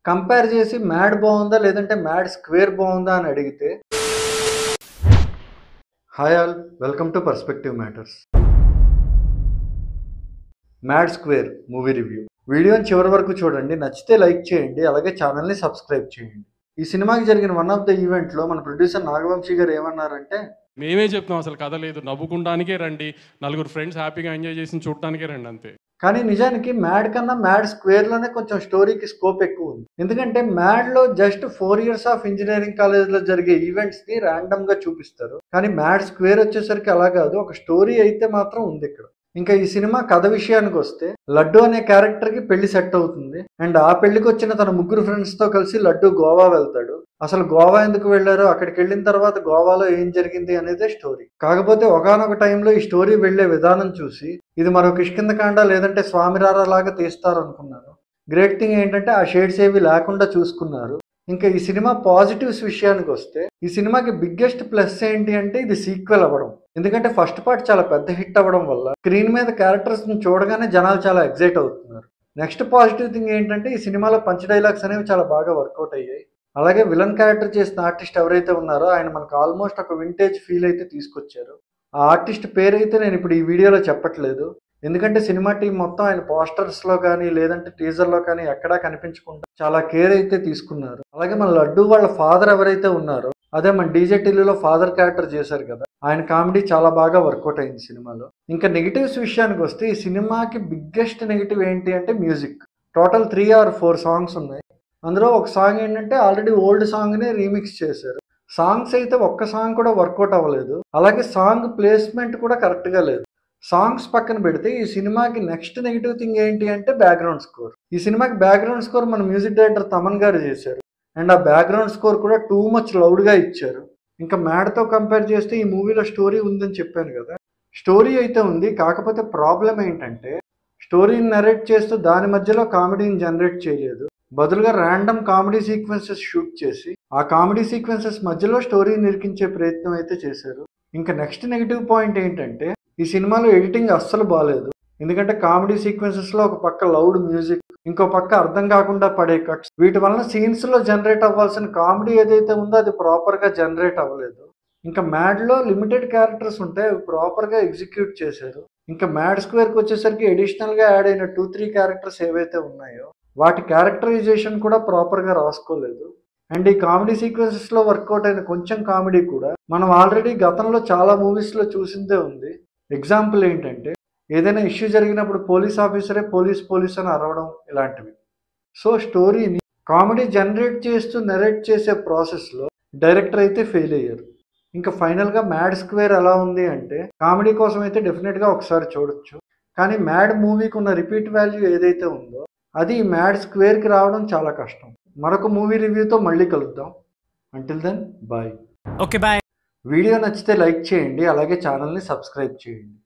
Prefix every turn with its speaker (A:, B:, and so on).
A: Compare చేసి mad బాగుందా లేదంటే మ్యాడ్ స్క్వేర్ బాగుందా అని అడిగితే hi all, welcome to perspective matters. Mad square movie review వీడియోని చివరి వరకు చూడండి. నచ్చితే లైక్ చేయండి, అలాగే ఛానల్ని సబ్స్క్రైబ్ చేయండి. ఈ సినిమాకి జరిగిన వన్ ఆఫ్ ద ఈవెంట్లో మన ప్రొడ్యూసర్ నాగవంశీ గారు ఏమన్నారంటే,
B: మేమే చెప్తాం అసలు కథ లేదు, నవ్వుకుంటానికే రండి, నలుగురు ఫ్రెండ్స్ హ్యాపీగా ఎంజాయ్ చేసి చూడటానికే రండి అంతే.
A: కానీ నిజానికి మ్యాడ్ కన్నా మ్యాడ్ స్క్వేర్లోనే కొంచెం స్టోరీకి స్కోప్ ఎక్కువ ఉంది. ఎందుకంటే మ్యాడ్లో జస్ట్ 4 years ఆఫ్ ఇంజనీరింగ్ కాలేజ్లో జరిగే ఈవెంట్స్ని ర్యాండమ్గా చూపిస్తారు. కానీ మ్యాడ్ స్క్వేర్ వచ్చేసరికి అలా కాదు, ఒక స్టోరీ అయితే మాత్రం ఉంది ఇక్కడ. ఇంకా ఈ సినిమా కథ విషయానికి వస్తే, లడ్డు అనే క్యారెక్టర్కి పెళ్లి సెట్ అవుతుంది. అండ్ ఆ పెళ్లికి వచ్చిన తన ముగ్గురు ఫ్రెండ్స్తో కలిసి లడ్డు గోవా వెళ్తాడు. అసలు గోవా ఎందుకు వెళ్లారో, అక్కడికి వెళ్ళిన తర్వాత గోవాలో ఏం జరిగింది అనేదే స్టోరీ. కాకపోతే ఒకానొక టైంలో ఈ స్టోరీ వెళ్లే విధానం చూసి ఇది మరో కిష్కిందకాండ లేదంటే స్వామిరారా లాగా తీస్తారు అనుకున్నాను. గ్రేట్ థింగ్ ఏంటంటే ఆ షేడ్స్ ఏవి లేకుండా చూసుకున్నారు. ఇంకా ఈ సినిమా పాజిటివ్స్ విషయానికి వస్తే, ఈ సినిమాకి బిగ్గెస్ట్ ప్లస్ ఏంటి అంటే ఇది సీక్వెల్ అవ్వడం. ఎందుకంటే ఫస్ట్ పార్ట్ చాలా పెద్ద హిట్ అవ్వడం వల్ల స్క్రీన్ మీద క్యారెక్టర్స్ ని చూడగానే జనాలు చాలా ఎగ్జైట్ అవుతున్నారు. నెక్స్ట్ పాజిటివ్ థింగ్ ఏంటంటే ఈ సినిమాలో పంచ్ డైలాగ్స్ అనేవి చాలా బాగా వర్కౌట్ అయ్యాయి. అలాగే విలన్ క్యారెక్టర్ చేసిన ఆర్టిస్ట్ ఎవరైతే ఉన్నారో ఆయన మనకు ఆల్మోస్ట్ ఒక వింటేజ్ ఫీల్ అయితే తీసుకొచ్చారు. ఆ ఆర్టిస్ట్ పేరైతే నేను ఇప్పుడు ఈ వీడియోలో చెప్పట్లేదు, ఎందుకంటే సినిమా టీం మొత్తం ఆయన పోస్టర్స్లో కానీ లేదంటే టీజర్లో కానీ ఎక్కడా కనిపించకుండా చాలా కేర్ అయితే తీసుకున్నారు. అలాగే మన లడ్డు వాళ్ళ ఫాదర్ ఎవరైతే ఉన్నారో, అదే మన డీజే టిల్లులో ఫాదర్ క్యారెక్టర్ చేశారు కదా, ఆయన కామెడీ చాలా బాగా వర్కౌట్ అయింది సినిమాలో. ఇంకా నెగిటివ్స్ విషయానికి వస్తే, ఈ సినిమాకి బిగ్గెస్ట్ నెగిటివ్ ఏంటి అంటే మ్యూజిక్. టోటల్ 3 or 4 సాంగ్స్ ఉన్నాయి. అందులో ఒక సాంగ్ ఏంటంటే ఆల్రెడీ ఓల్డ్ సాంగ్ని రీమిక్స్ చేశారు. సాంగ్స్ అయితే ఒక్క సాంగ్ కూడా వర్కౌట్ అవ్వలేదు. అలాగే సాంగ్ ప్లేస్మెంట్ కూడా కరెక్ట్గా లేదు. సాంగ్స్ పక్కన పెడితే ఈ సినిమాకి నెక్స్ట్ నెగిటివ్ థింగ్ ఏంటి అంటే బ్యాక్గ్రౌండ్ స్కోర్. ఈ సినిమాకి బ్యాక్గ్రౌండ్ స్కోర్ మన మ్యూజిక్ డైరెక్టర్ తమన్ గారు చేశారు. అండ్ ఆ బ్యాక్గ్రౌండ్ స్కోర్ కూడా టూ మచ్ లౌడ్గా ఇచ్చారు. ఇంకా మ్యాడ్తో కంపేర్ చేస్తే ఈ మూవీలో స్టోరీ ఉందని చెప్పాను కదా, స్టోరీ అయితే ఉంది. కాకపోతే ప్రాబ్లం ఏంటంటే స్టోరీని నరేట్ చేస్తూ దాని మధ్యలో కామెడీని జనరేట్ చేయలేదు. బదులుగా ర్యాండమ్ కామెడీ సీక్వెన్సెస్ షూట్ చేసి ఆ కామెడీ సీక్వెన్సెస్ మధ్యలో స్టోరీని నిరికించే ప్రయత్నం అయితే చేశారు. ఇంకా నెక్స్ట్ నెగిటివ్ పాయింట్ ఏంటంటే ఈ సినిమాలో ఎడిటింగ్ అస్సలు బాగాలేదు. ఎందుకంటే కామెడీ సీక్వెన్సెస్లో ఒక పక్క లౌడ్ మ్యూజిక్, ఇంకో పక్క అర్థం కాకుండా పడే కట్స్, వీటి వలన సీన్స్లో జనరేట్ అవ్వాల్సిన కామెడీ ఏదైతే ఉందో అది ప్రాపర్గా జనరేట్ అవ్వలేదు. ఇంకా మ్యాడ్లో లిమిటెడ్ క్యారెక్టర్స్ ఉంటే అవి ప్రాపర్గా ఎగ్జిక్యూట్ చేశారు. ఇంకా మ్యాడ్ స్క్వేర్కి వచ్చేసరికి అడిషనల్గా యాడ్ అయిన 2-3 క్యారెక్టర్స్ ఏవైతే ఉన్నాయో వాటి క్యారెక్టరైజేషన్ కూడా ప్రాపర్గా రాసుకోలేదు. అండ్ ఈ కామెడీ సీక్వెన్సెస్లో వర్కౌట్ అయిన కొంచెం కామెడీ కూడా మనం ఆల్రెడీ గతంలో చాలా మూవీస్లో చూసిందే ఉంది. ఎగ్జాంపుల్ ఏంటంటే ఏదైనా ఇష్యూ జరిగినప్పుడు పోలీస్ ఆఫీసరే పోలీస్ అని అరవడం, ఇలాంటివి. సో స్టోరీని కామెడీ జనరేట్ చేస్తూ నెరేట్ చేసే ప్రాసెస్లో డైరెక్టర్ అయితే ఫెయిల్ అయ్యారు. ఇంకా ఫైనల్గా మ్యాడ్ స్క్వేర్ ఎలా ఉంది అంటే, కామెడీ కోసం అయితే డెఫినెట్గా ఒకసారి చూడొచ్చు. కానీ మ్యాడ్ మూవీకి ఉన్న రిపీట్ వాల్యూ ఏదైతే ఉందో అది మ్యాడ్ స్క్వేర్కి రావడం చాలా కష్టం. మరొక మూవీ రివ్యూతో మళ్ళీ కలుద్దాం. Until then bye.
C: Okay bye.
A: Video నచ్చితే లైక్ చేయండి, అలాగే ఛానల్ని సబ్స్క్రైబ్ చేయండి.